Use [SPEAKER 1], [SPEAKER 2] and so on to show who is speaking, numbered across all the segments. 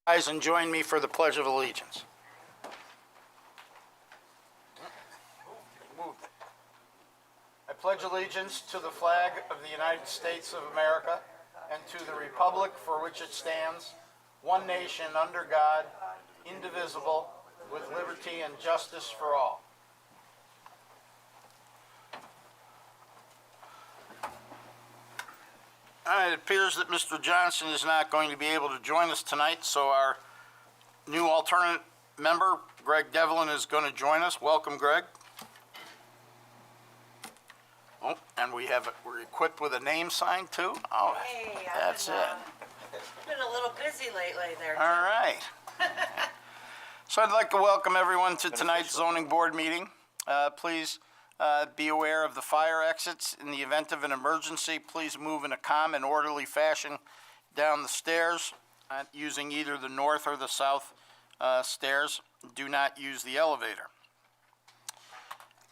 [SPEAKER 1] Rise and join me for the Pledge of Allegiance. I pledge allegiance to the flag of the United States of America and to the republic for which it stands, one nation under God, indivisible, with liberty and justice for all. It appears that Mr. Johnson is not going to be able to join us tonight, so our new alternate member, Greg Devlin, is going to join us. Welcome, Greg. Oh, and we're equipped with a name sign too. Oh,
[SPEAKER 2] Hey,
[SPEAKER 1] that's it.
[SPEAKER 2] Been a little busy lately there.
[SPEAKER 1] All right. So I'd like to welcome everyone to tonight's zoning board meeting. Please be aware of the fire exits. In the event of an emergency, please move in a calm and orderly fashion down the stairs using either the north or the south stairs. Do not use the elevator.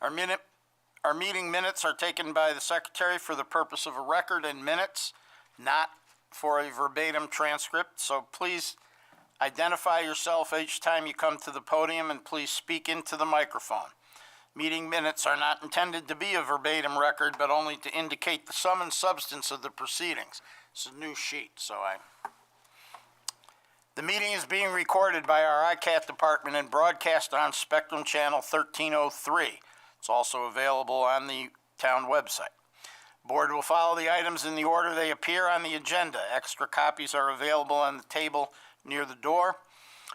[SPEAKER 1] Our meeting minutes are taken by the secretary for the purpose of a record and minutes, not for a verbatim transcript. So please identify yourself each time you come to the podium and please speak into the microphone. Meeting minutes are not intended to be a verbatim record, but only to indicate the sum and substance of the proceedings. It's a new sheet, The meeting is being recorded by our ICAT department and broadcast on Spectrum Channel 1303. It's also available on the town website. Board will follow the items in the order they appear on the agenda. Extra copies are available on the table near the door.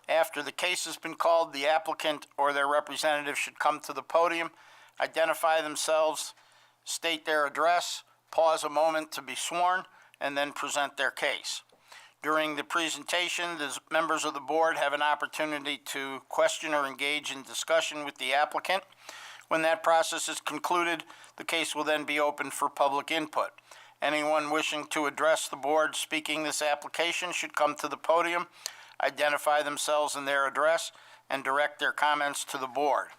[SPEAKER 1] After the case has been called, the applicant or their representative should come to the podium, identify themselves, state their address, pause a moment to be sworn, and then present their case. During the presentation, the members of the board have an opportunity to question or engage in discussion with the applicant. When that process is concluded, the case will then be open for public input. Anyone wishing to address the board speaking this application should come to the podium, identify themselves and their address, and direct their comments to the board.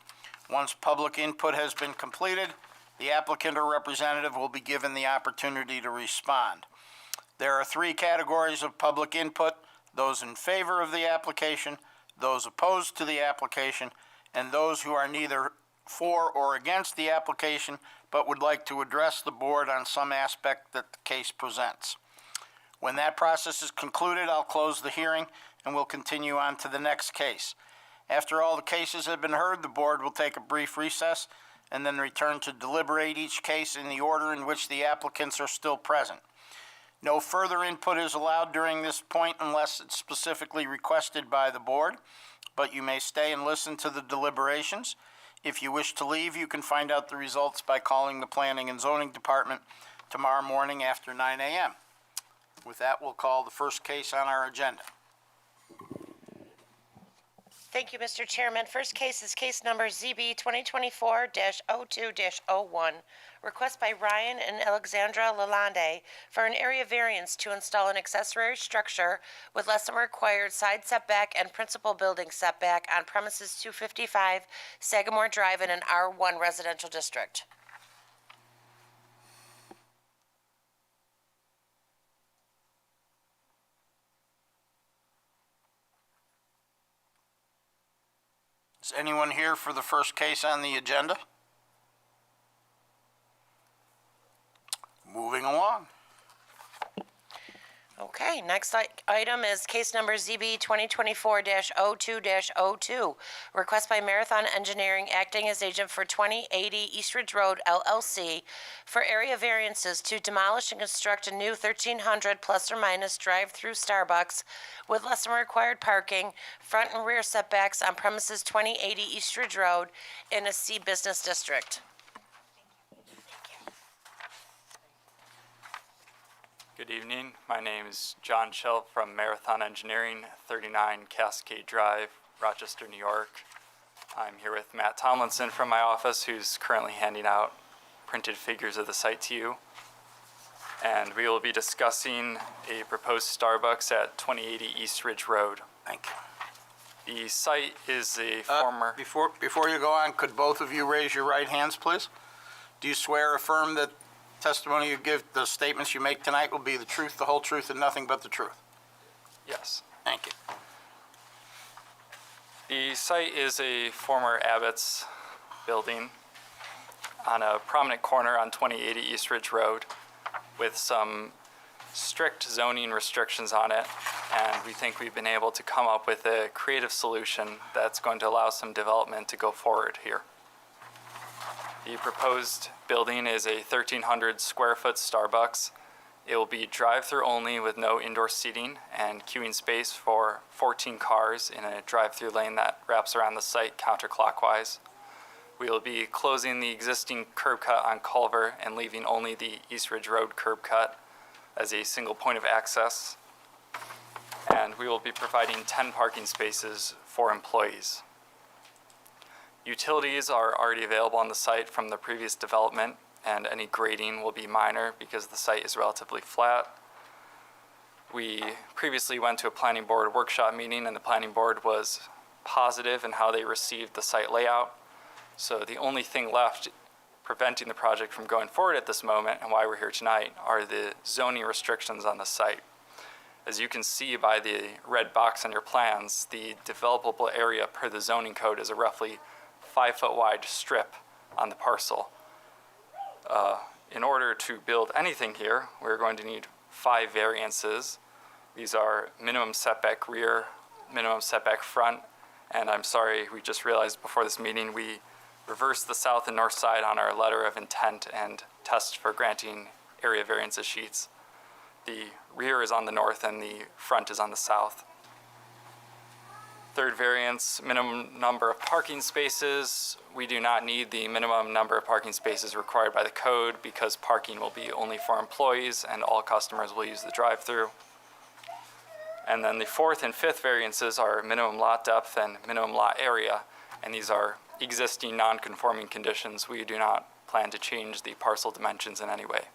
[SPEAKER 1] Once public input has been completed, the applicant or representative will be given the opportunity to respond. There are three categories of public input: those in favor of the application, those opposed to the application, and those who are neither for or against the application but would like to address the board on some aspect that the case presents. When that process is concluded, I'll close the hearing and we'll continue on to the next case. After all the cases have been heard, the board will take a brief recess and then return to deliberate each case in the order in which the applicants are still present. No further input is allowed during this point unless it's specifically requested by the board, but you may stay and listen to the deliberations. If you wish to leave, you can find out the results by calling the Planning and Zoning Department tomorrow morning after 9 a.m. With that, we'll call the first case on our agenda.
[SPEAKER 2] Thank you, Mr. Chairman. First case is case number ZB 2024-02-01. Request by Ryan and Alexandra Lalonde for an area variance to install an accessory structure with less than required side setback and principal building setback on premises 255 Sagamore Drive in an R1 residential district.
[SPEAKER 1] Is anyone here for the first case on the agenda? Moving along.
[SPEAKER 2] Okay, next item is case number ZB 2024-02-02. Request by Marathon Engineering acting as agent for 2080 Eastridge Road LLC for area variances to demolish and construct a new 1,300 plus or minus drive-through Starbucks with less than required parking, front and rear setbacks on premises 2080 Eastridge Road in a C business district.
[SPEAKER 3] Good evening. My name is John Schell from Marathon Engineering, 39 Cascade Drive, Rochester, New York. I'm here with Matt Tomlinson from my office, who's currently handing out printed figures of the site to you. And we will be discussing a proposed Starbucks at 2080 East Ridge Road.
[SPEAKER 1] Thank you.
[SPEAKER 3] The site is a former...
[SPEAKER 1] Before you go on, could both of you raise your right hands, please? Do you swear or affirm that testimony you give, the statements you make tonight will be the truth, the whole truth, and nothing but the truth?
[SPEAKER 3] Yes.
[SPEAKER 1] Thank you.
[SPEAKER 3] The site is a former Abbott's building on a prominent corner on 2080 East Ridge Road with some strict zoning restrictions on it, and we think we've been able to come up with a creative solution that's going to allow some development to go forward here. The proposed building is a 1,300 square foot Starbucks. It will be drive-through only with no indoor seating and queuing space for 14 cars in a drive-through lane that wraps around the site counterclockwise. We will be closing the existing curb cut on Culver and leaving only the East Ridge Road curb cut as a single point of access. And we will be providing 10 parking spaces for employees. Utilities are already available on the site from the previous development, and any grading will be minor because the site is relatively flat. We previously went to a planning board workshop meeting, and the planning board was positive in how they received the site layout. So the only thing left preventing the project from going forward at this moment, and why we're here tonight, are the zoning restrictions on the site. As you can see by the red box on your plans, the developable area per the zoning code is a roughly 5-foot wide strip on the parcel. In order to build anything here, we're going to need 5 variances. These are minimum setback rear, minimum setback front, and I'm sorry, we just realized before this meeting we reversed the south and north side on our letter of intent and test for granting area variances sheets. The rear is on the north and the front is on the south. Third variance, minimum number of parking spaces. We do not need the minimum number of parking spaces required by the code because parking will be only for employees and all customers will use the drive-through. And then the fourth and fifth variances are minimum lot depth and minimum lot area, and these are existing non-conforming conditions. We do not plan to change the parcel dimensions in any way.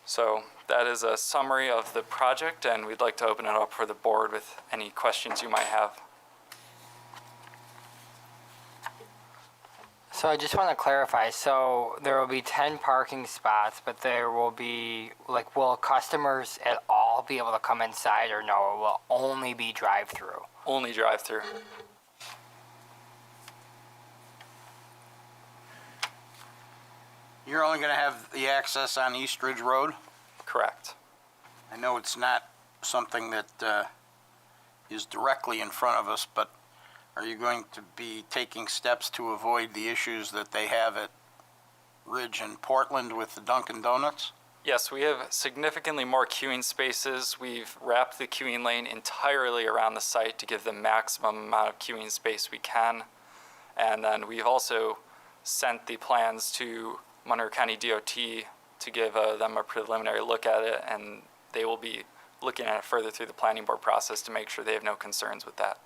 [SPEAKER 3] So that is a summary of the project, and we'd like to open it up for the board with any questions you might have.
[SPEAKER 4] So I just want to clarify, so there will be 10 parking spots, but there will be, like, will customers at all be able to come inside, or no, it will only be drive-through?
[SPEAKER 3] Only drive-through.
[SPEAKER 1] You're only going to have the access on East Ridge Road?
[SPEAKER 3] Correct.
[SPEAKER 1] I know it's not something that is directly in front of us, but are you going to be taking steps to avoid the issues that they have at Ridge and Portland with the Dunkin' Donuts?
[SPEAKER 3] Yes, we have significantly more queuing spaces. We've wrapped the queuing lane entirely around the site to give the maximum amount of queuing space we can. And then we've also sent the plans to Monroe County DOT to give them a preliminary look at it, and they will be looking at it further through the planning board process to make sure they have no concerns with that.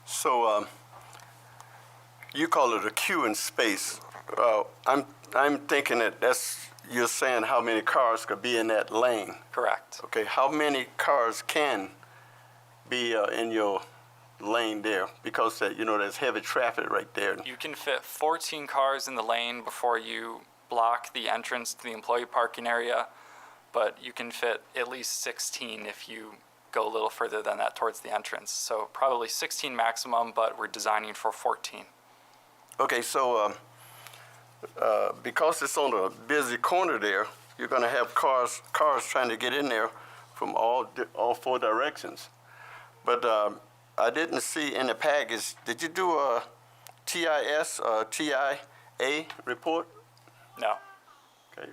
[SPEAKER 5] So you call it a queuing space. I'm thinking you're saying how many cars could be in that lane.
[SPEAKER 3] Correct.
[SPEAKER 5] Okay, how many cars can be in your lane there? Because there's heavy traffic right there.
[SPEAKER 3] You can fit 14 cars in the lane before you block the entrance to the employee parking area, but you can fit at least 16 if you go a little further than that towards the entrance. So probably 16 maximum, but we're designing for 14.
[SPEAKER 5] Okay, so because it's on a busy corner there, you're going to have cars trying to get in there from all 4 directions. But I didn't see in the package, did you do a TIS or TIA report?
[SPEAKER 3] No.
[SPEAKER 5] Okay.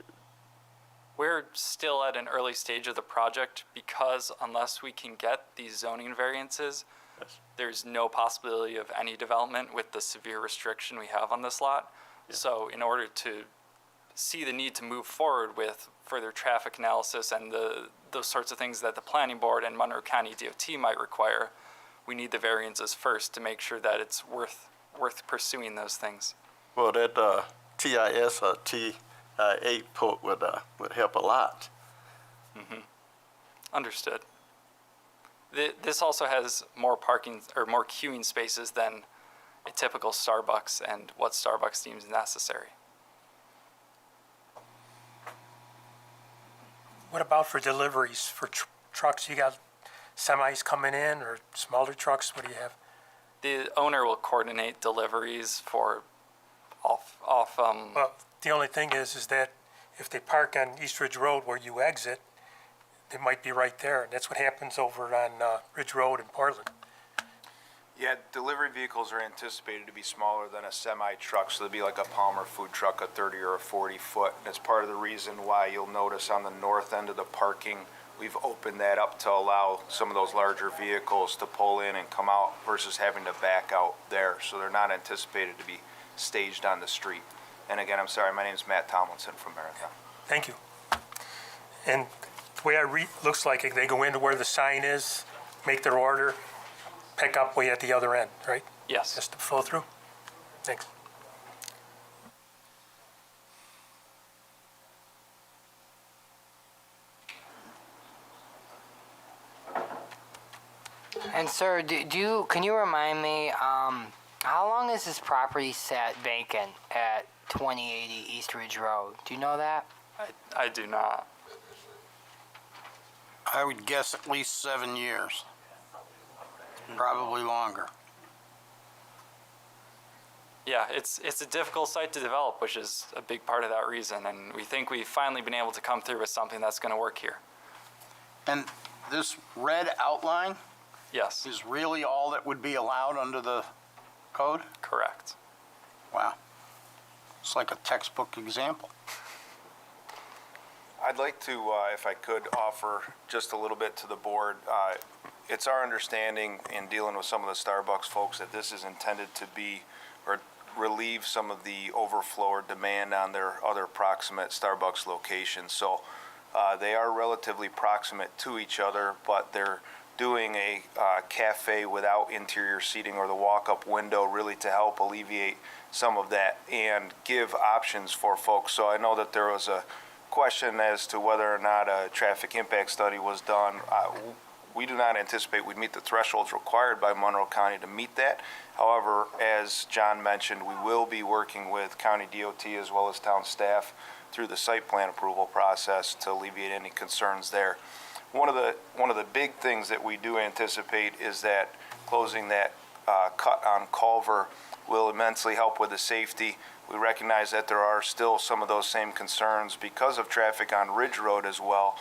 [SPEAKER 3] We're still at an early stage of the project because unless we can get these zoning variances,
[SPEAKER 5] Yes.
[SPEAKER 3] there's no possibility of any development with the severe restriction we have on this lot.
[SPEAKER 5] Yeah.
[SPEAKER 3] So in order to see the need to move forward with further traffic analysis and those sorts of things that the planning board and Monroe County DOT might require, we need the variances first to make sure that it's worth pursuing those things.
[SPEAKER 5] Well, that TIS or TIA report would help a lot.
[SPEAKER 3] Understood. This also has more parking or more queuing spaces than a typical Starbucks and what Starbucks deems necessary.
[SPEAKER 6] What about for deliveries, trucks? You got semis coming in or smaller trucks? What do you have?
[SPEAKER 3] The owner will coordinate deliveries for off.
[SPEAKER 6] Well, the only thing is that if they park on East Ridge Road where you exit, they might be right there. And that's what happens over on Ridge Road in Portland.
[SPEAKER 7] Yeah, delivery vehicles are anticipated to be smaller than a semi-truck, so they'll be like a Palmer food truck, a 30 or a 40 foot. And it's part of the reason why you'll notice on the north end of the parking, we've opened that up to allow some of those larger vehicles to pull in and come out versus having to back out there. So they're not anticipated to be staged on the street. And again, I'm sorry, my name is Matt Tomlinson from Marathon.
[SPEAKER 6] Thank you. And the way I read, looks like they go into where the sign is, make their order, pick up way at the other end, right?
[SPEAKER 3] Yes.
[SPEAKER 6] Just to flow through? Thanks.
[SPEAKER 4] And sir, can you remind me, how long has this property sat vacant at 2080 East Ridge Road? Do you know that?
[SPEAKER 3] I do not.
[SPEAKER 1] I would guess at least 7 years. Probably longer.
[SPEAKER 3] Yeah, it's a difficult site to develop, which is a big part of that reason. And we think we've finally been able to come through with something that's going to work here.
[SPEAKER 1] And this red outline
[SPEAKER 3] Yes,
[SPEAKER 1] is really all that would be allowed under the code?
[SPEAKER 3] correct.
[SPEAKER 1] Wow. It's like a textbook example.
[SPEAKER 7] I'd like to, if I could, offer just a little bit to the board. It's our understanding in dealing with some of the Starbucks folks that this is intended to be, or relieve some of the overflow or demand on their other proximate Starbucks locations. So they are relatively proximate to each other, but they're doing a cafe without interior seating or the walk-up window really to help alleviate some of that and give options for folks. So I know that there was a question as to whether or not a traffic impact study was done. We do not anticipate we'd meet the thresholds required by Monroe County to meet that. However, as John mentioned, we will be working with County DOT as well as town staff through the site plan approval process to alleviate any concerns there. One of the big things that we do anticipate is that closing that cut on Culver will immensely help with the safety. We recognize that there are still some of those same concerns because of traffic on Ridge Road as well.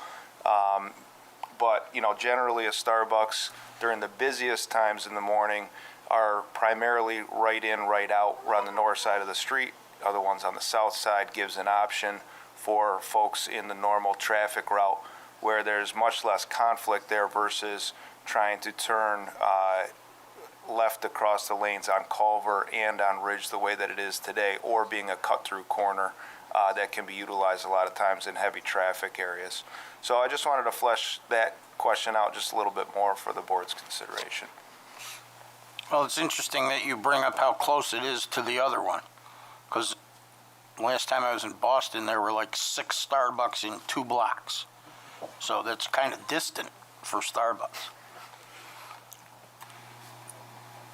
[SPEAKER 7] But, you know, generally a Starbucks during the busiest times in the morning are primarily right in, right out. We're on the north side of the street. Other ones on the south side gives an option for folks in the normal traffic route where there's much less conflict there versus trying to turn left across the lanes on Culver and on Ridge the way that it is today, or being a cut-through corner that can be utilized a lot of times in heavy traffic areas. So I just wanted to flesh that question out just a little bit more for the board's consideration.
[SPEAKER 1] Well, it's interesting that you bring up how close it is to the other one, because last time I was in Boston, there were like 6 Starbucks in 2 blocks. So that's kind of distant for Starbucks.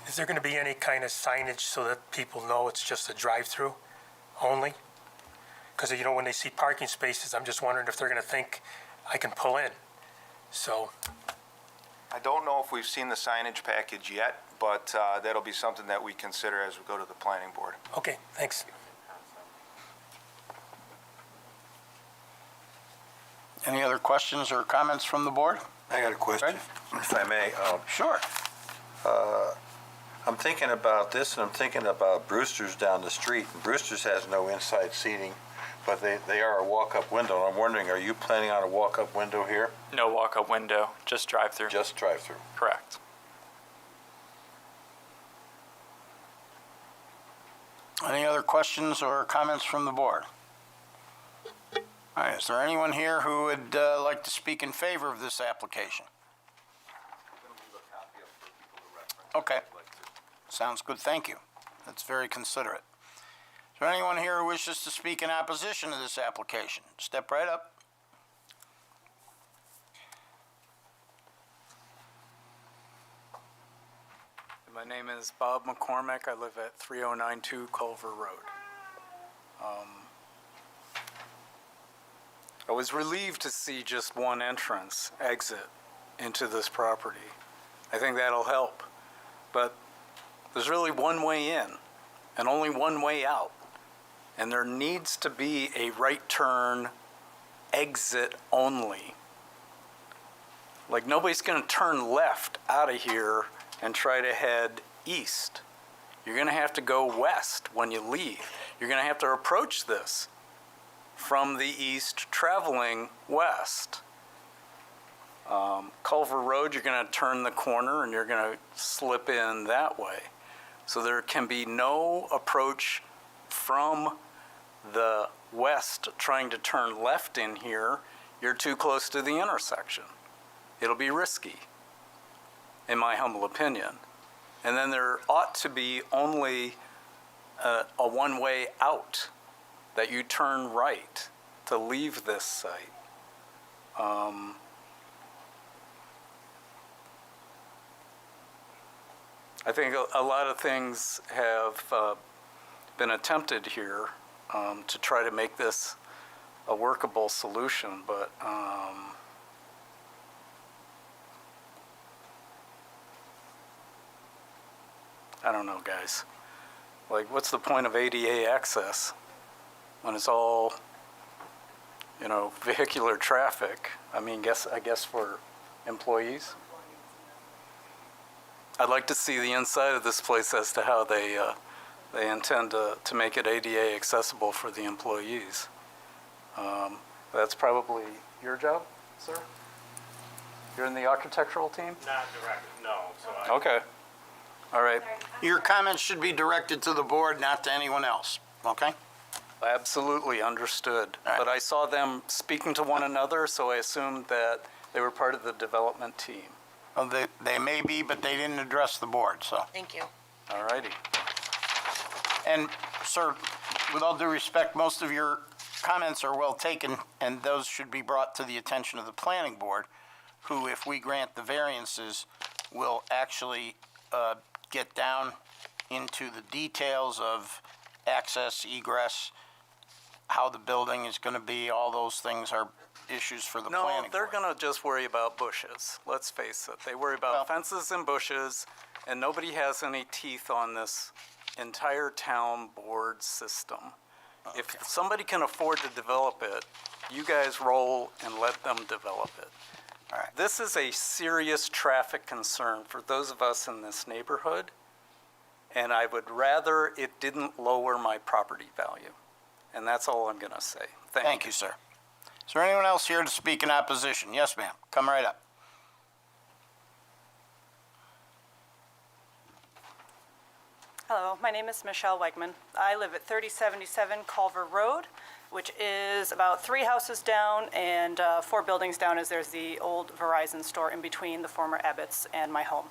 [SPEAKER 6] Is there going to be any kind of signage so that people know it's just a drive-through only? Because, you know, when they see parking spaces, I'm just wondering if they're going to think I can pull in. So,
[SPEAKER 7] I don't know if we've seen the signage package yet, but that'll be something that we consider as we go to the planning board.
[SPEAKER 6] okay, thanks.
[SPEAKER 1] Any other questions or comments from the board?
[SPEAKER 8] I got a question, if I may.
[SPEAKER 1] Sure.
[SPEAKER 8] I'm thinking about this, and I'm thinking about Brewster's down the street. And Brewster's has no inside seating, but they are a walk-up window. I'm wondering, are you planning on a walk-up window here?
[SPEAKER 3] No walk-up window, just drive-through.
[SPEAKER 8] Just drive-through?
[SPEAKER 3] Correct.
[SPEAKER 1] Any other questions or comments from the board? All right, is there anyone here who would like to speak in favor of this application? Okay. Sounds good, thank you. That's very considerate. Is there anyone here who wishes to speak in opposition to this application? Step right up.
[SPEAKER 9] My name is Bob McCormick. I live at 3092 Culver Road. I was relieved to see just one exit into this property. I think that'll help. But there's really one way in and only one way out. And there needs to be a right turn exit only. Like, nobody's going to turn left out of here and try to head east. You're going to have to go west when you leave. You're going to have to approach this from the east, traveling west. Culver Road, you're going to turn the corner and you're going to slip in that way. So there can be no approach from the west trying to turn left in here. You're too close to the intersection. It'll be risky, in my humble opinion. And then there ought to be only a one-way out, that you turn right to leave this site. I think a lot of things have been attempted here to try to make this a workable solution, but I don't know, guys. Like, what's the point of ADA access when it's all, vehicular traffic? I mean, I guess for employees. I'd like to see the inside of this place as to how they intend to make it ADA accessible for the employees. That's probably your job, sir? You're in the architectural team?
[SPEAKER 10] Not directed, no. So
[SPEAKER 9] Okay. All right.
[SPEAKER 1] Your comments should be directed to the board, not to anyone else, okay?
[SPEAKER 9] Absolutely understood.
[SPEAKER 1] All right.
[SPEAKER 9] But I saw them speaking to one another, so I assumed that they were part of the development team.
[SPEAKER 1] Well, they may be, but they didn't address the board, so.
[SPEAKER 2] Thank you.
[SPEAKER 9] All righty.
[SPEAKER 1] And, sir, with all due respect, most of your comments are well taken, and those should be brought to the attention of the planning board, who, if we grant the variances, will actually get down into the details of access, egress, how the building is going to be. All those things are issues for the
[SPEAKER 9] No,
[SPEAKER 1] planning board.
[SPEAKER 9] they're going to just worry about bushes. Let's face it. They worry about
[SPEAKER 1] Well-
[SPEAKER 9] fences and bushes, and nobody has any teeth on this entire town board system. If somebody can afford to develop it, you guys roll and let them develop it.
[SPEAKER 1] All right.
[SPEAKER 9] This is a serious traffic concern for those of us in this neighborhood, and I would rather it didn't lower my property value. And that's all I'm going to say.
[SPEAKER 1] Thank you, sir. Is there anyone else here to speak in opposition? Yes, ma'am. Come right up.
[SPEAKER 11] Hello, my name is Michelle Wegman. I live at 3077 Culver Road, which is about 3 houses down and 4 buildings down, as there's the old Verizon store in between the former Abbott's and my home.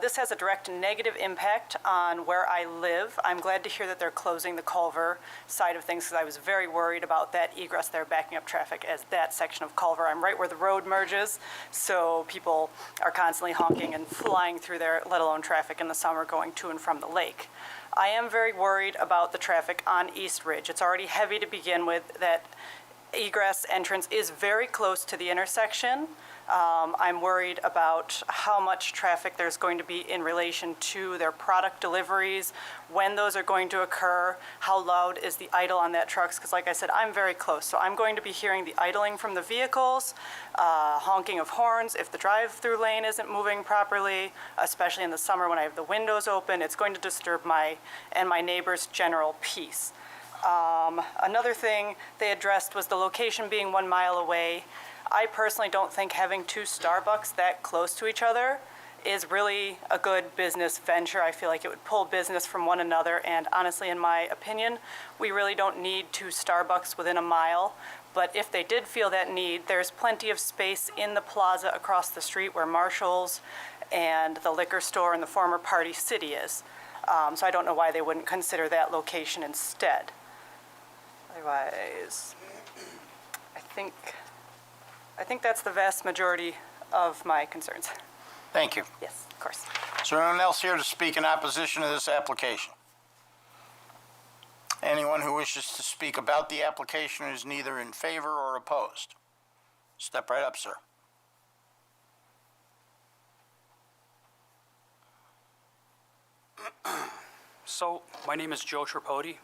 [SPEAKER 11] This has a direct negative impact on where I live. I'm glad to hear that they're closing the Culver side of things, because I was very worried about that egress there backing up traffic, as that section of Culver, I'm right where the road merges, so people are constantly honking and flying through there, let alone traffic in the summer going to and from the lake. I am very worried about the traffic on East Ridge. It's already heavy to begin with. That egress entrance is very close to the intersection. I'm worried about how much traffic there's going to be in relation to their product deliveries, when those are going to occur, how loud is the idle on that trucks, because like I said, I'm very close. So I'm going to be hearing the idling from the vehicles, honking of horns if the drive-through lane isn't moving properly, especially in the summer when I have the windows open. It's going to disturb my neighbor's general peace. Another thing they addressed was the location being 1 mile away. I personally don't think having 2 Starbucks that close to each other is really a good business venture. I feel like it would pull business from one another, and honestly, in my opinion, we really don't need 2 Starbucks within a mile. But if they did feel that need, there's plenty of space in the plaza across the street where Marshall's and the liquor store and the former Party City is. So I don't know why they wouldn't consider that location instead. Otherwise, I think that's the vast majority of my concerns.
[SPEAKER 1] Thank you.
[SPEAKER 11] Yes, of course.
[SPEAKER 1] Is there anyone else here to speak in opposition to this application? Anyone who wishes to speak about the application is neither in favor or opposed? Step right up, sir.
[SPEAKER 12] So, my name is Joe Tripodi.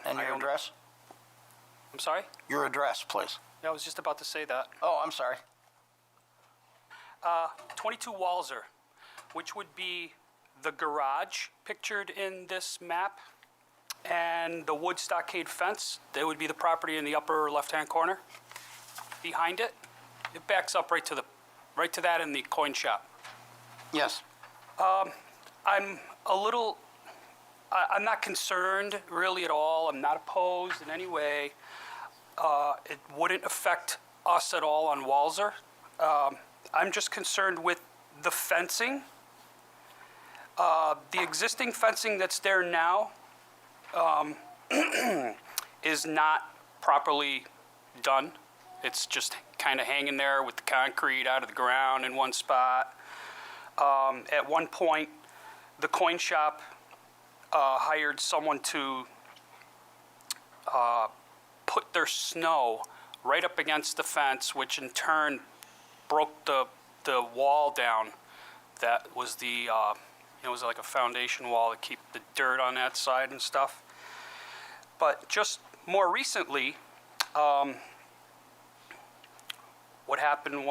[SPEAKER 1] And your address?
[SPEAKER 12] I'm sorry?
[SPEAKER 1] Your address, please.
[SPEAKER 12] Yeah, I was just about to say that.
[SPEAKER 1] Oh, I'm sorry.
[SPEAKER 12] 22 Walzer, which would be the garage pictured in this map, and the wood stockade fence. That would be the property in the upper left-hand corner. Behind it, it backs up right to that in the coin shop.
[SPEAKER 1] Yes.
[SPEAKER 12] I'm not concerned really at all. I'm not opposed in any way. It wouldn't affect us at all on Walzer. I'm just concerned with the fencing. The existing fencing that's there now is not properly done. It's just kind of hanging there with the concrete out of the ground in one spot. At one point, the coin shop hired someone to put their snow right up against the fence, which in turn broke the wall down. That was it was like a foundation wall to keep the dirt on that side and stuff. But just more recently, what happened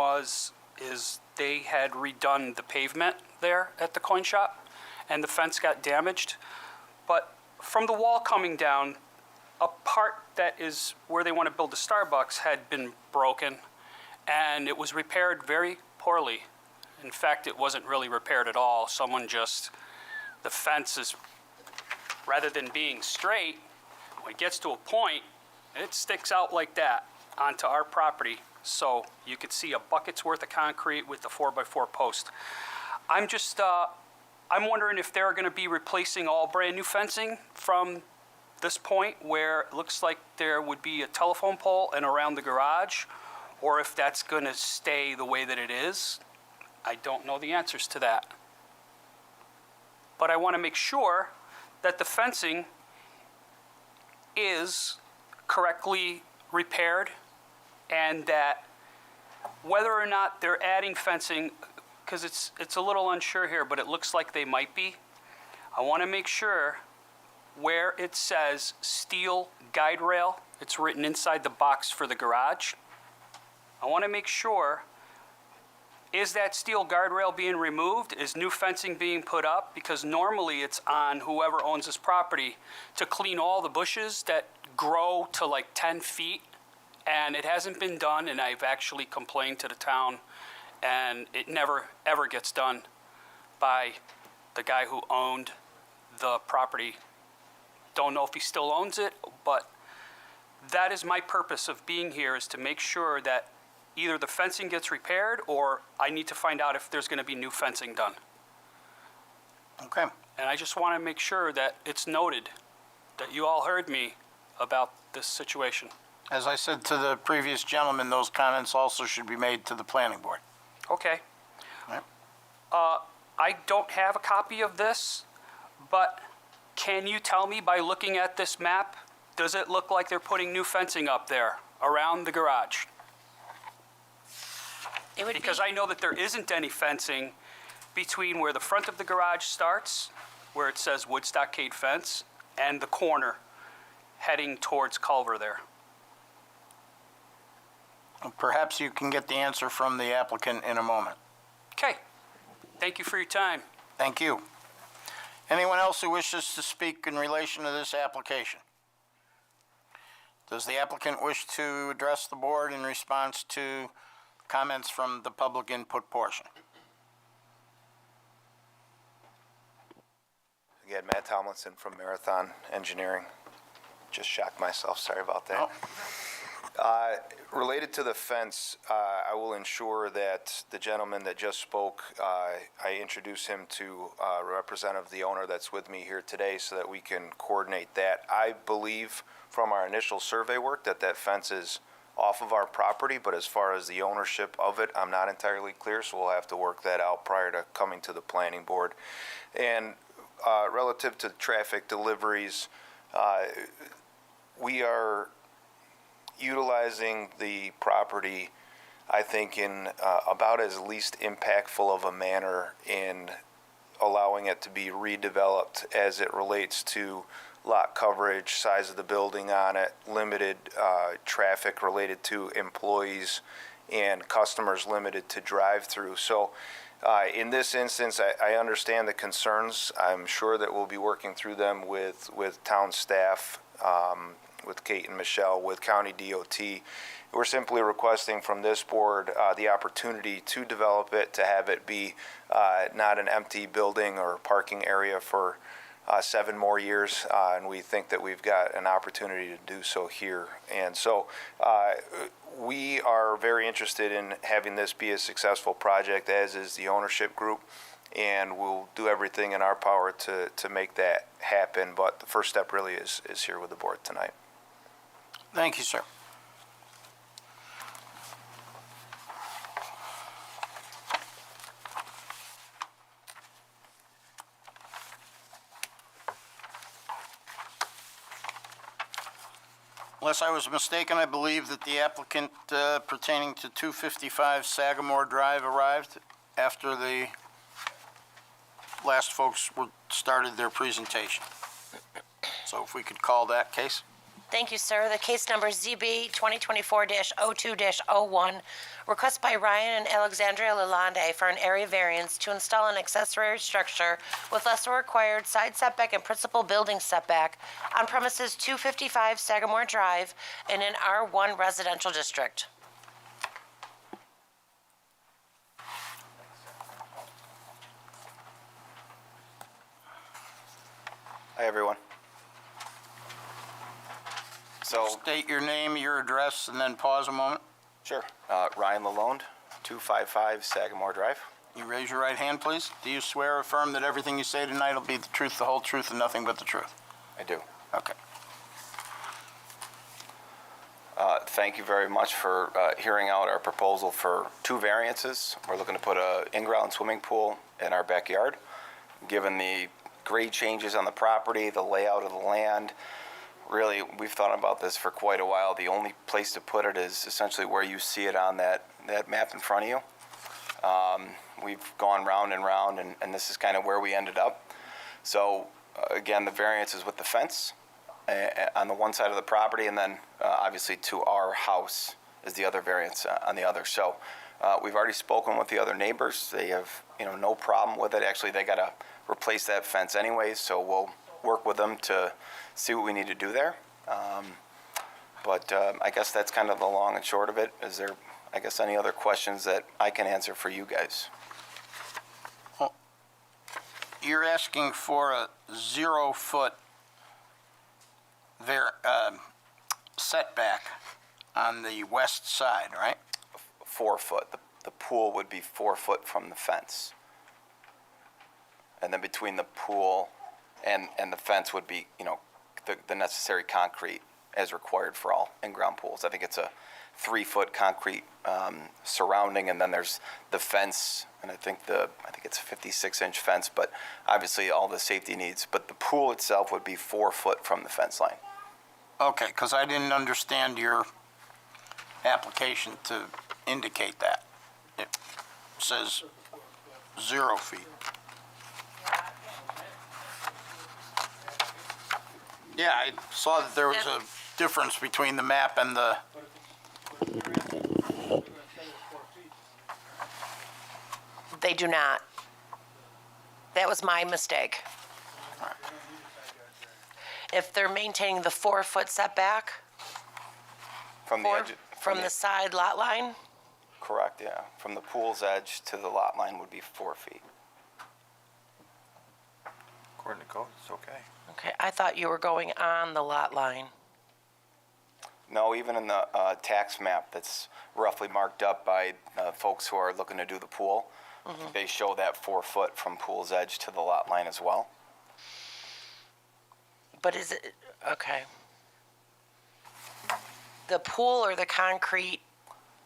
[SPEAKER 12] is they had redone the pavement there at the coin shop, and the fence got damaged. But from the wall coming down, a part that is where they want to build the Starbucks had been broken, and it was repaired very poorly. In fact, it wasn't really repaired at all. The fence is, rather than being straight, when it gets to a point, it sticks out like that onto our property. So you could see a bucket's worth of concrete with the 4x4 post. I'm wondering if they're going to be replacing all brand new fencing from this point where it looks like there would be a telephone pole and around the garage, or if that's going to stay the way that it is. I don't know the answers to that. But I want to make sure that the fencing is correctly repaired, and that whether or not they're adding fencing, because it's a little unsure here, but it looks like they might be. I want to make sure where it says steel guide rail, it's written inside the box for the garage. I want to make sure, is that steel guardrail being removed? Is new fencing being put up? Because normally it's on whoever owns this property to clean all the bushes that grow to like 10 feet. And it hasn't been done, and I've actually complained to the town, and it never, ever gets done by the guy who owned the property. Don't know if he still owns it, but that is my purpose of being here, is to make sure that either the fencing gets repaired, or I need to find out if there's going to be new fencing done.
[SPEAKER 1] Okay.
[SPEAKER 12] And I just want to make sure that it's noted that you all heard me about this situation.
[SPEAKER 1] As I said to the previous gentleman, those comments also should be made to the planning board.
[SPEAKER 12] Okay.
[SPEAKER 1] Right.
[SPEAKER 12] I don't have a copy of this, but can you tell me by looking at this map, does it look like they're putting new fencing up there around the garage? Because I know that there isn't any fencing between where the front of the garage starts, where it says wood stockade fence, and the corner heading towards Culver there.
[SPEAKER 1] Perhaps you can get the answer from the applicant in a moment.
[SPEAKER 12] Okay. Thank you for your time.
[SPEAKER 1] Thank you. Anyone else who wishes to speak in relation to this application? Does the applicant wish to address the board in response to comments from the public input portion?
[SPEAKER 7] Again, Matt Tomlinson from Marathon Engineering. Just shocked myself, sorry about that. Related to the fence, I will ensure that the gentleman that just spoke, I introduce him to a representative of the owner that's with me here today so that we can coordinate that. I believe from our initial survey work that that fence is off of our property, but as far as the ownership of it, I'm not entirely clear, so we'll have to work that out prior to coming to the planning board. And relative to traffic deliveries, we are utilizing the property, I think, in about as least impactful of a manner in allowing it to be redeveloped as it relates to lot coverage, size of the building on it, limited traffic related to employees, and customers limited to drive-through. So in this instance, I understand the concerns. I'm sure that we'll be working through them with town staff, with Kate and Michelle, with County DOT. We're simply requesting from this board the opportunity to develop it, to have it be not an empty building or parking area for 7 more years, and we think that we've got an opportunity to do so here. And so we are very interested in having this be a successful project, as is the ownership group, and we'll do everything in our power to make that happen. But the first step really is here with the board tonight.
[SPEAKER 1] Thank you, sir. Unless I was mistaken, I believe that the applicant pertaining to 255 Sagamore Drive arrived after the last folks started their presentation. So if we could call that case.
[SPEAKER 2] Thank you, sir. The case number ZB 2024-02-01, request by Ryan and Alexandria Lalonde for an area variance to install an accessory structure with lesser required side setback and principal building setback on premises 255 Sagamore Drive in an R1 residential district.
[SPEAKER 13] Hi, everyone. So,
[SPEAKER 1] State your name, your address, and then pause a moment.
[SPEAKER 13] sure. Ryan Lalonde, 255 Sagamore Drive.
[SPEAKER 1] You raise your right hand, please. Do you swear or affirm that everything you say tonight will be the truth, the whole truth, and nothing but the truth?
[SPEAKER 13] I do.
[SPEAKER 1] Okay.
[SPEAKER 13] Thank you very much for hearing out our proposal for 2 variances. We're looking to put a in-ground swimming pool in our backyard. Given the grade changes on the property, the layout of the land, really, we've thought about this for quite a while. The only place to put it is essentially where you see it on that map in front of you. We've gone round and round, and this is kind of where we ended up. So, again, the variance is with the fence on the one side of the property, and then obviously to our house is the other variance on the other. So, we've already spoken with the other neighbors. They have, no problem with it. Actually, they got to replace that fence anyways, so we'll work with them to see what we need to do there. But I guess that's kind of the long and short of it. Is there, I guess, any other questions that I can answer for you guys?
[SPEAKER 1] Well, you're asking for a 0-foot setback on the west side, right?
[SPEAKER 13] 4 foot. The pool would be 4 foot from the fence. And then between the pool and the fence would be, the necessary concrete as required for all in-ground pools. I think it's a 3-foot concrete surrounding, and then there's the fence, and I think it's a 56-inch fence, but obviously all the safety needs. But the pool itself would be 4 foot from the fence line.
[SPEAKER 1] Okay, because I didn't understand your application to indicate that. It says 0 feet. Yeah, I saw that there was a difference between the map and the...
[SPEAKER 2] They do not. That was my mistake. If they're maintaining the 4-foot setback
[SPEAKER 13] From the edge.
[SPEAKER 2] from the side lot line,
[SPEAKER 13] Correct, yeah. From the pool's edge to the lot line would be 4 feet.
[SPEAKER 8] According to code, it's okay.
[SPEAKER 2] okay, I thought you were going on the lot line.
[SPEAKER 13] No, even in the tax map that's roughly marked up by folks who are looking to do the pool, they show that 4 foot from pool's edge to the lot line as well.
[SPEAKER 2] But is it, okay. The pool or the concrete?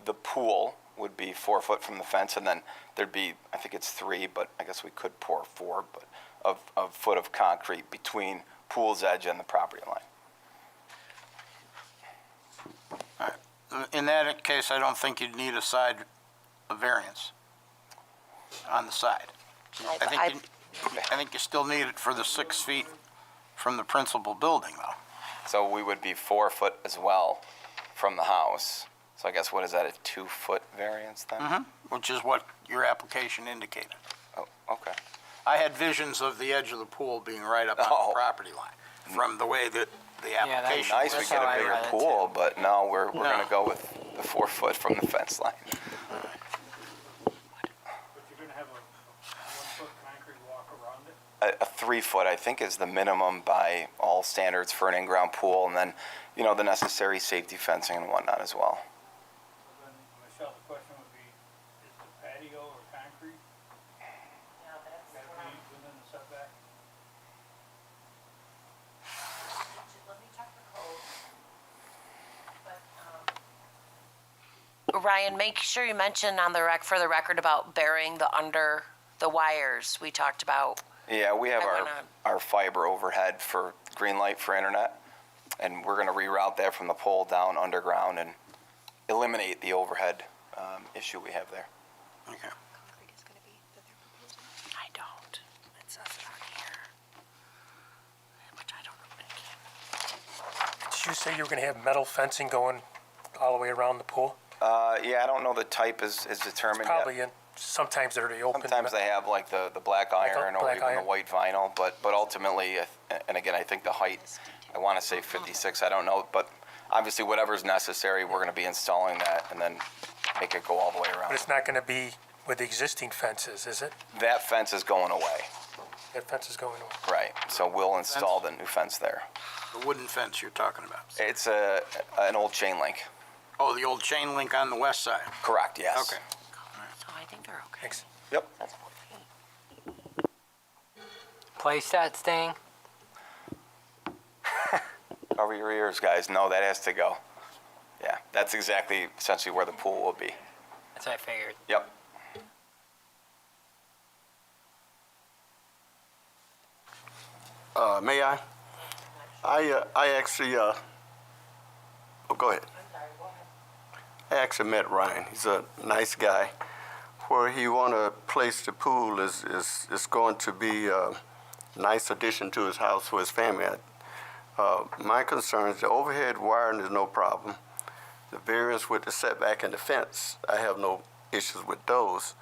[SPEAKER 13] The pool would be 4 foot from the fence, and then there'd be, I think it's 3, but I guess we could pour 4, but of foot of concrete between pool's edge and the property line.
[SPEAKER 1] All right. In that case, I don't think you'd need a variance on the side. I think I think you still need it for the 6 feet from the principal building, though.
[SPEAKER 13] So we would be 4 foot as well from the house. So I guess what is that, a 2-foot variance then?
[SPEAKER 1] Which is what your application indicated.
[SPEAKER 13] Oh, okay.
[SPEAKER 1] I had visions of the edge of the pool being right up on
[SPEAKER 13] Oh.
[SPEAKER 1] the property line from the way that the
[SPEAKER 4] that'd be
[SPEAKER 1] application
[SPEAKER 13] Nice, we
[SPEAKER 1] was.
[SPEAKER 13] get
[SPEAKER 4] how
[SPEAKER 13] a
[SPEAKER 4] I
[SPEAKER 13] bigger
[SPEAKER 4] read it,
[SPEAKER 13] pool, but no, we're
[SPEAKER 1] No.
[SPEAKER 13] gonna go with the 4 foot from the fence line.
[SPEAKER 10] But you're gonna have a 1-foot concrete walk around it?
[SPEAKER 13] A 3 foot, I think, is the minimum by all standards for an in-ground pool, and then, you know, the necessary safety fencing and whatnot as well.
[SPEAKER 10] Then, Michelle, the question would be, is the patio or concrete? Gotta be within the setback?
[SPEAKER 2] Let me check the code. Ryan, make sure you mention on the for the record about burying the wires we talked about.
[SPEAKER 13] Yeah, we have
[SPEAKER 2] I
[SPEAKER 13] our,
[SPEAKER 2] wanna-
[SPEAKER 13] our fiber overhead for green light for internet, and we're gonna reroute that from the pole down underground and eliminate the overhead issue we have there.
[SPEAKER 1] Okay.
[SPEAKER 2] I don't. It says it on here. Which I don't know.
[SPEAKER 6] Did you say you were gonna have metal fencing going all the way around the pool?
[SPEAKER 13] Yeah, I don't know the type is determined yet.
[SPEAKER 6] Probably, sometimes they're the open.
[SPEAKER 13] Sometimes they have like the black iron or
[SPEAKER 6] black
[SPEAKER 13] even the
[SPEAKER 6] iron.
[SPEAKER 13] white vinyl, but ultimately, and again, I think the height, I want to say 56, I don't know, but obviously whatever's necessary, we're going to be installing that and then make it go all the way
[SPEAKER 6] But
[SPEAKER 13] around.
[SPEAKER 6] it's not gonna be with the existing fences, is it?
[SPEAKER 13] That fence is going away,
[SPEAKER 6] That fence is going away.
[SPEAKER 13] right? So we'll install the new fence there.
[SPEAKER 1] The wooden fence you're talking about.
[SPEAKER 13] It's an old chain link.
[SPEAKER 1] Oh, the old chain link on the west side.
[SPEAKER 13] Correct, yes.
[SPEAKER 1] Okay.
[SPEAKER 2] So I think they're okay.
[SPEAKER 6] Thanks.
[SPEAKER 13] Yep.
[SPEAKER 2] That's 4 feet.
[SPEAKER 4] Place that sting.
[SPEAKER 13] Cover your ears, guys. No, that has to go. Yeah, that's exactly essentially where the pool will be.
[SPEAKER 4] That's what I figured.
[SPEAKER 13] Yep.
[SPEAKER 5] May I? I actually, oh, go ahead. I actually met Ryan. He's a nice guy. Where he want to place the pool is going to be a nice addition to his house for his family. My concern is the overhead wiring is no problem. The variance with the setback and the fence, I have no issues with those.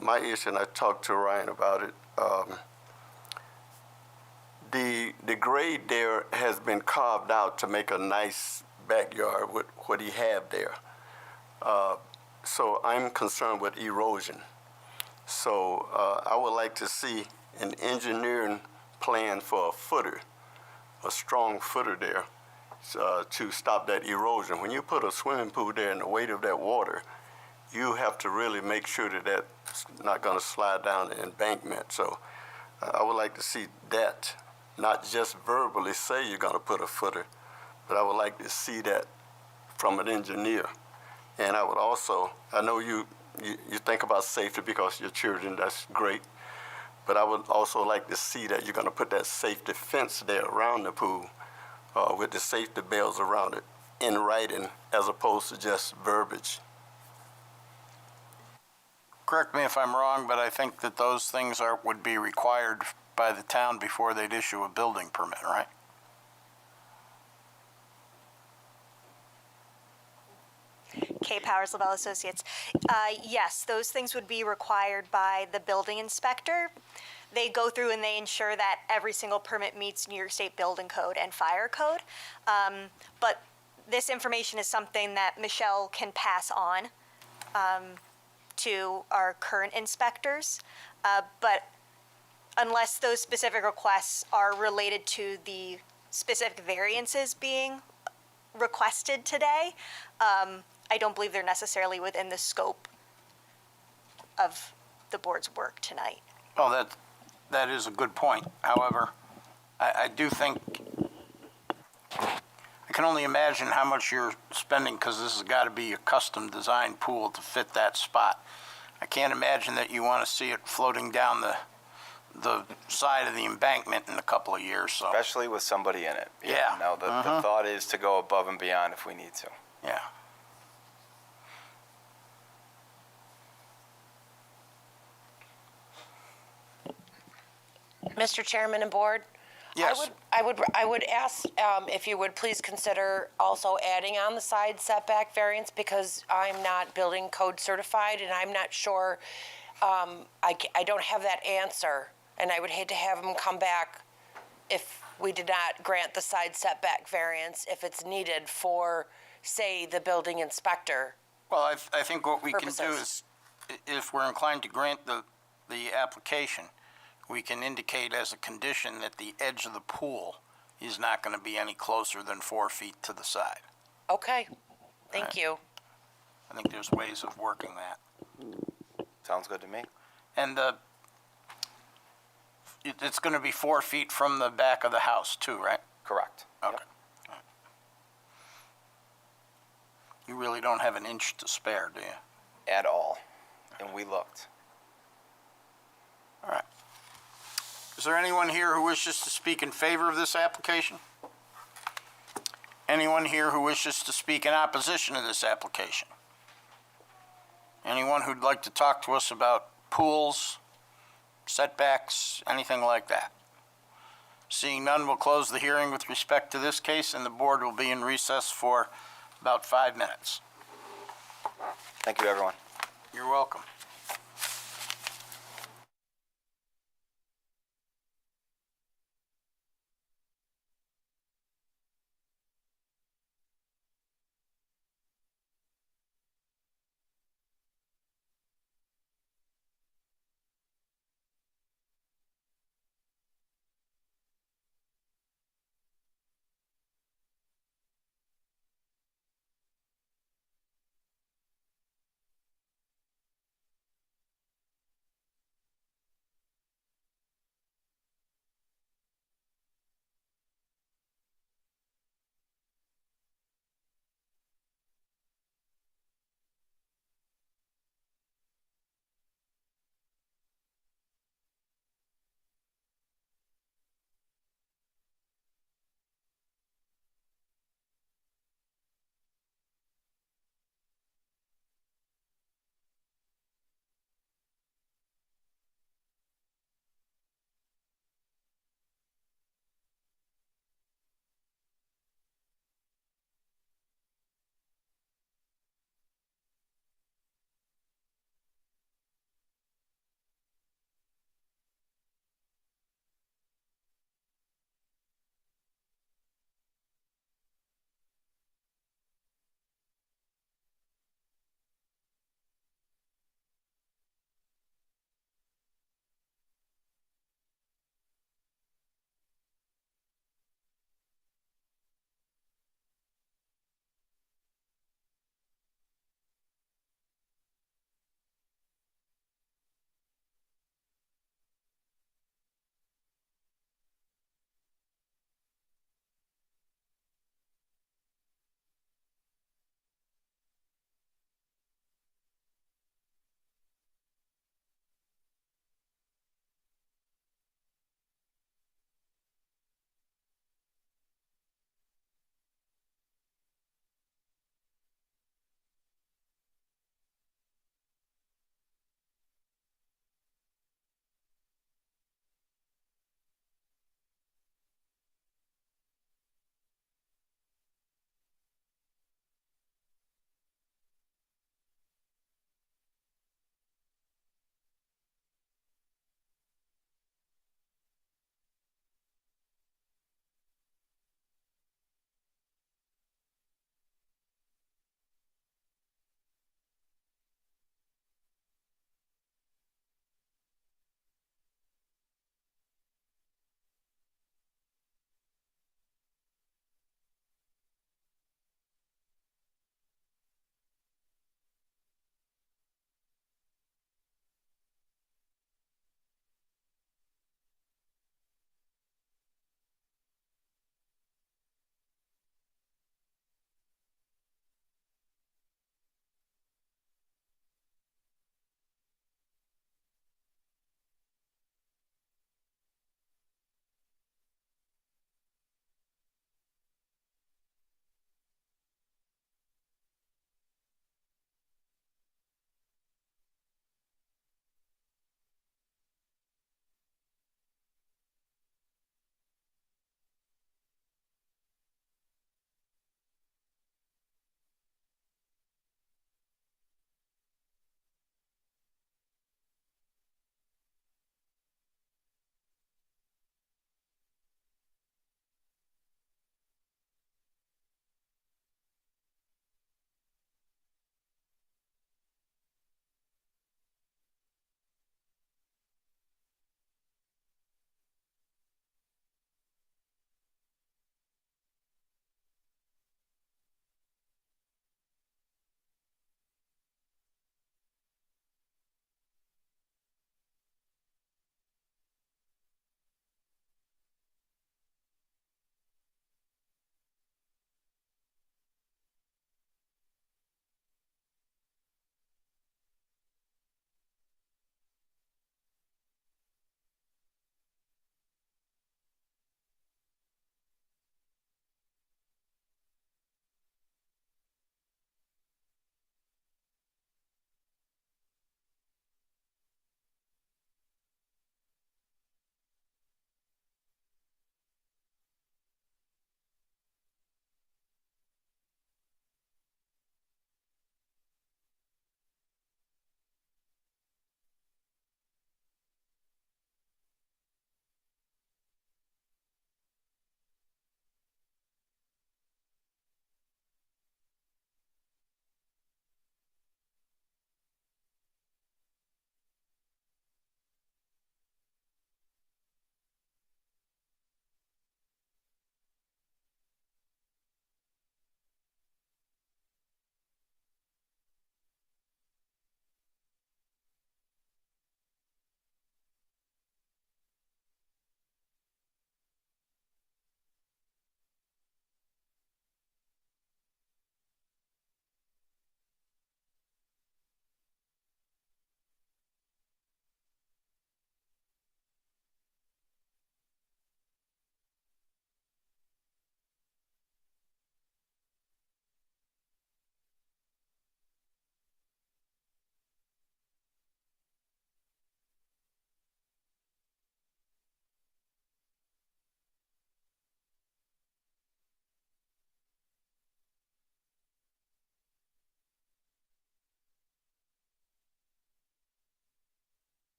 [SPEAKER 5] My issue, and I talked to Ryan about it, the grade there has been carved out to make a nice backyard with what he have there. So I'm concerned with erosion. So I would like to see an engineering plan for a footer, a strong footer there to stop that erosion. When you put a swimming pool there and the weight of that water, you have to really make sure that that's not going to slide down the embankment. So I would like to see that, not just verbally say you're going to put a footer, but I would like to see that from an engineer. And I would also, I know you think about safety because your children, that's great, but I would also like to see that you're going to put that safety fence there around the pool with the safety bells around it in writing as opposed to just verbiage.
[SPEAKER 1] Correct me if I'm wrong, but I think that those things would be required by the town before they'd issue a building permit, right?
[SPEAKER 14] Kay Powers, Lavelle Associates. Yes, those things would be required by the building inspector. They go through and they ensure that every single permit meets New York State Building Code and Fire Code. But this information is something that Michelle can pass on to our current inspectors. But unless those specific requests are related to the specific variances being requested today, I don't believe they're necessarily within the scope of the board's work tonight.
[SPEAKER 1] Well, that is a good point. However, I do think, I can only imagine how much you're spending because this has got to be a custom designed pool to fit that spot. I can't imagine that you want to see it floating down the side of the embankment in a couple of years, so.
[SPEAKER 13] Especially with somebody in it.
[SPEAKER 1] Yeah.
[SPEAKER 13] No, the thought is to go above and beyond if we need to.
[SPEAKER 1] Yeah.
[SPEAKER 2] Mr. Chairman and Board?
[SPEAKER 1] Yes.
[SPEAKER 2] I would ask if you would please consider also adding on the side setback variance, because I'm not building code certified and I'm not sure, I don't have that answer, and I would hate to have them come back if we did not grant the side setback variance, if it's needed for, say, the building inspector.
[SPEAKER 1] Well, I think what we can do
[SPEAKER 2] Purposes.
[SPEAKER 1] is, if we're inclined to grant the application, we can indicate as a condition that the edge of the pool is not going to be any closer than 4 feet to the side.
[SPEAKER 2] Okay, thank you.
[SPEAKER 1] I think there's ways of working that.
[SPEAKER 13] Sounds good to me.
[SPEAKER 1] And it's going to be 4 feet from the back of the house too, right?
[SPEAKER 13] Correct.
[SPEAKER 1] Okay. You really don't have an inch to spare, do you?
[SPEAKER 13] At all. And we looked.
[SPEAKER 1] All right. Is there anyone here who wishes to speak in favor of this application? Anyone here who wishes to speak in opposition to this application? Anyone who'd like to talk to us about pools, setbacks, anything like that? Seeing none, we'll close the hearing with respect to this case, and the board will be in recess for about 5 minutes.
[SPEAKER 13] Thank you, everyone.
[SPEAKER 1] You're welcome.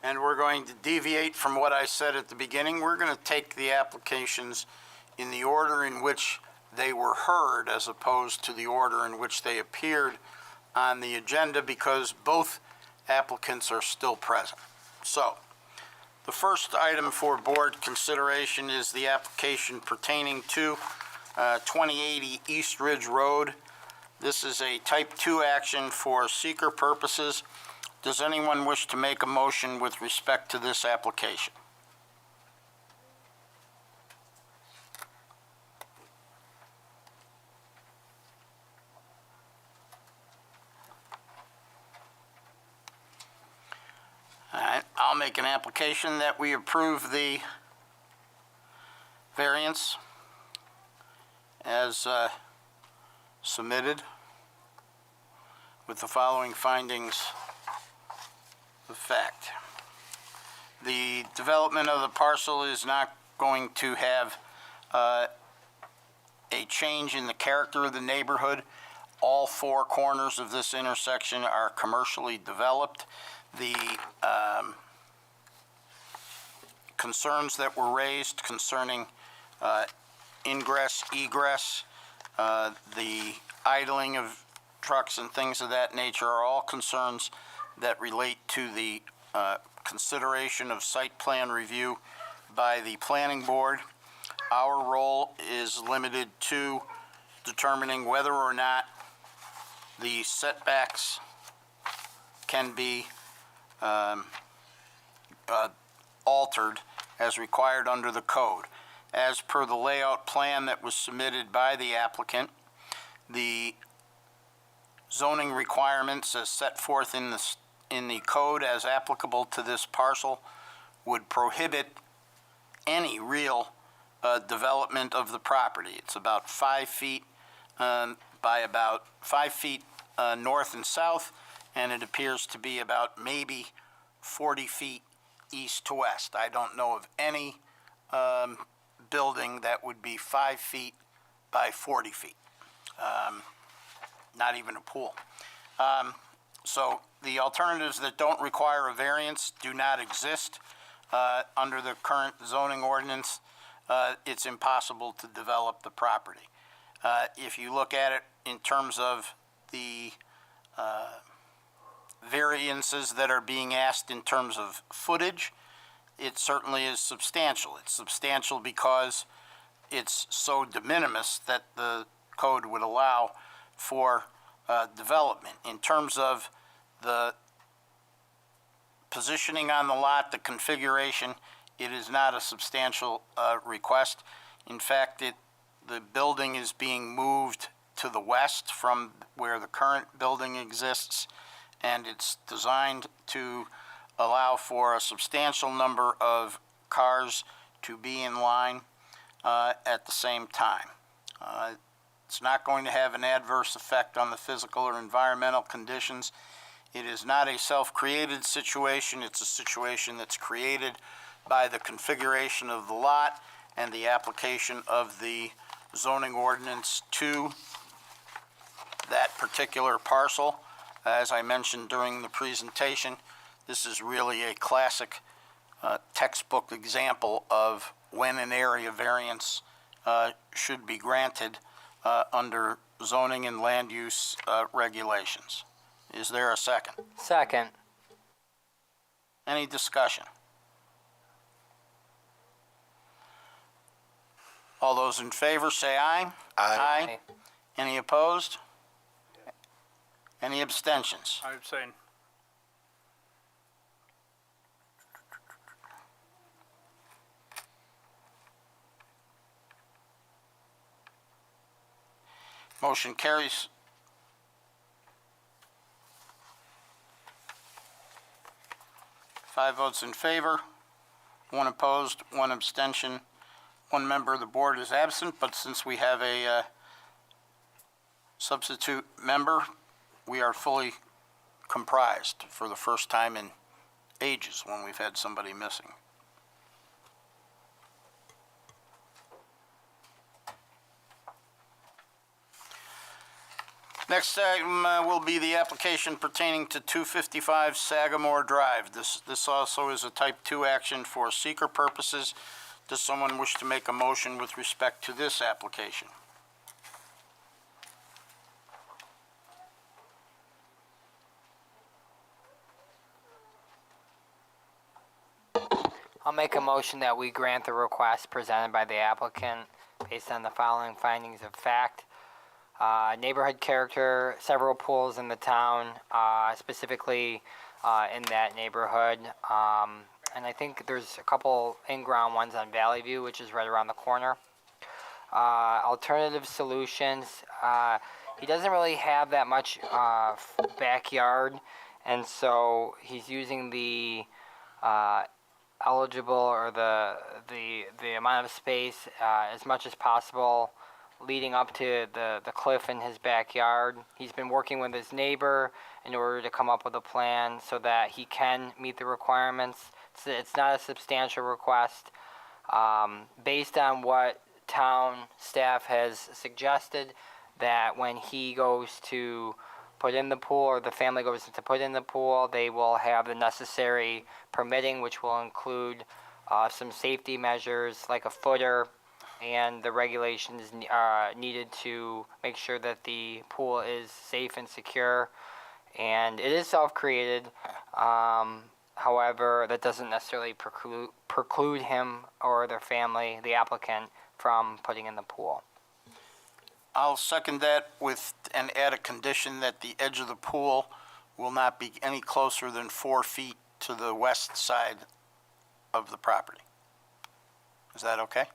[SPEAKER 1] And we're going to deviate from what I said at the beginning. We're going to take the applications in the order in which they were heard as opposed to the order in which they appeared on the agenda because both applicants are still present. So, the first item for board consideration is the application pertaining to 2080 East Ridge Road. This is a type 2 action for seeker purposes. Does anyone wish to make a motion with respect to this application? All right, I'll make an application that we approve the variance as submitted with the following findings of fact. The development of the parcel is not going to have a change in the character of the neighborhood. All four corners of this intersection are commercially developed. The concerns that were raised concerning ingress, egress, the idling of trucks and things of that nature are all concerns that relate to the consideration of site plan review by the planning board. Our role is limited to determining whether or not the setbacks can be altered as required under the code. As per the layout plan that was submitted by the applicant, the zoning requirements as set forth in the code as applicable to this parcel would prohibit any real development of the property. It's about 5 feet by about 5 feet north and south, and it appears to be about maybe 40 feet east to west. I don't know of any building that would be 5 feet by 40 feet. Not even a pool. So the alternatives that don't require a variance do not exist under the current zoning ordinance. It's impossible to develop the property. If you look at it in terms of the variances that are being asked in terms of footage, it certainly is substantial. It's substantial because it's so de minimis that the code would allow for development. In terms of the positioning on the lot, the configuration, it is not a substantial request. In fact, the building is being moved to the west from where the current building exists, and it's designed to allow for a substantial number of cars to be in line at the same time. It's not going to have an adverse effect on the physical or environmental conditions. It is not a self-created situation. It's a situation that's created by the configuration of the lot and the application of the zoning ordinance to that particular parcel. As I mentioned during the presentation, this is really a classic textbook example of when an area variance should be granted under zoning and land use regulations. Is there a second?
[SPEAKER 4] Second.
[SPEAKER 1] Any discussion? All those in favor say aye. Aye. Any opposed? Any abstentions?
[SPEAKER 10] I abstain.
[SPEAKER 1] Motion carries. Five votes in favor, one opposed, one abstention. One member of the board is absent, but since we have a substitute member, we are fully comprised for the first time in ages when we've had somebody missing. Next item will be the application pertaining to 255 Sagamore Drive. This also is a type 2 action for seeker purposes. Does someone wish to make a motion with respect to this application?
[SPEAKER 4] I'll make a motion that we grant the request presented by the applicant based on the following findings of fact. Neighborhood character, several pools in the town, specifically in that neighborhood. And I think there's a couple in-ground ones on Valley View, which is right around the corner. Alternative solutions, he doesn't really have that much backyard, and so he's using the eligible or the amount of space as much as possible leading up to the cliff in his backyard. He's been working with his neighbor in order to come up with a plan so that he can meet the requirements. It's not a substantial request. Based on what town staff has suggested, that when he goes to put in the pool, or the family goes to put in the pool, they will have the necessary permitting, which will include some safety measures like a footer and the regulations needed to make sure that the pool is safe and secure. And it is self-created. However, that doesn't necessarily preclude him or their family, the applicant, from putting in the pool.
[SPEAKER 1] I'll second that and add a condition that the edge of the pool will not be any closer than 4 feet to the west side of the property. Is that okay?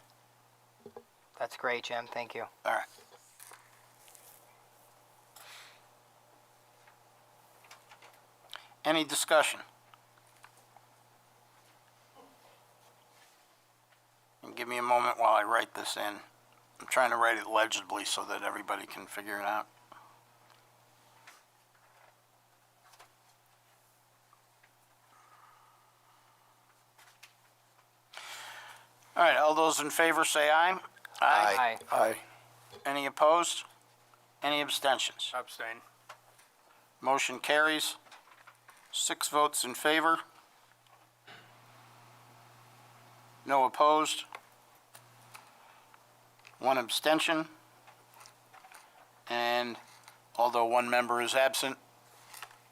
[SPEAKER 4] That's great, Jim. Thank you.
[SPEAKER 1] All right. Any discussion? And give me a moment while I write this in. I'm trying to write it legibly so that everybody can figure it out. All right, all those in favor say aye.
[SPEAKER 4] Aye.
[SPEAKER 5] Aye.
[SPEAKER 1] Any opposed? Any abstentions?
[SPEAKER 10] Abstain.
[SPEAKER 1] Motion carries. 6 votes in favor. No opposed. 1 abstention. And although 1 member is absent,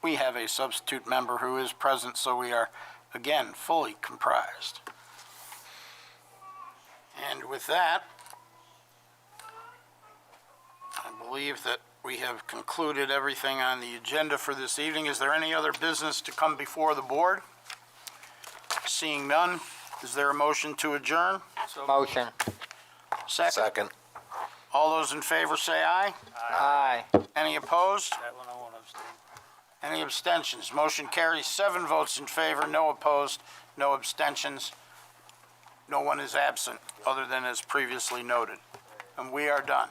[SPEAKER 1] we have a substitute member who is present, so we are, again, fully comprised. And with that, I believe that we have concluded everything on the agenda for this evening. Is there any other business to come before the board? Seeing none, is there a motion to adjourn?
[SPEAKER 4] Motion.
[SPEAKER 1] Second. All those in favor say aye.
[SPEAKER 4] Aye.
[SPEAKER 1] Any opposed?
[SPEAKER 10] That one I won't abstain.
[SPEAKER 1] Any abstentions? Motion carries 7 votes in favor, no opposed, no abstentions. No one is absent, other than as previously noted. And we are done.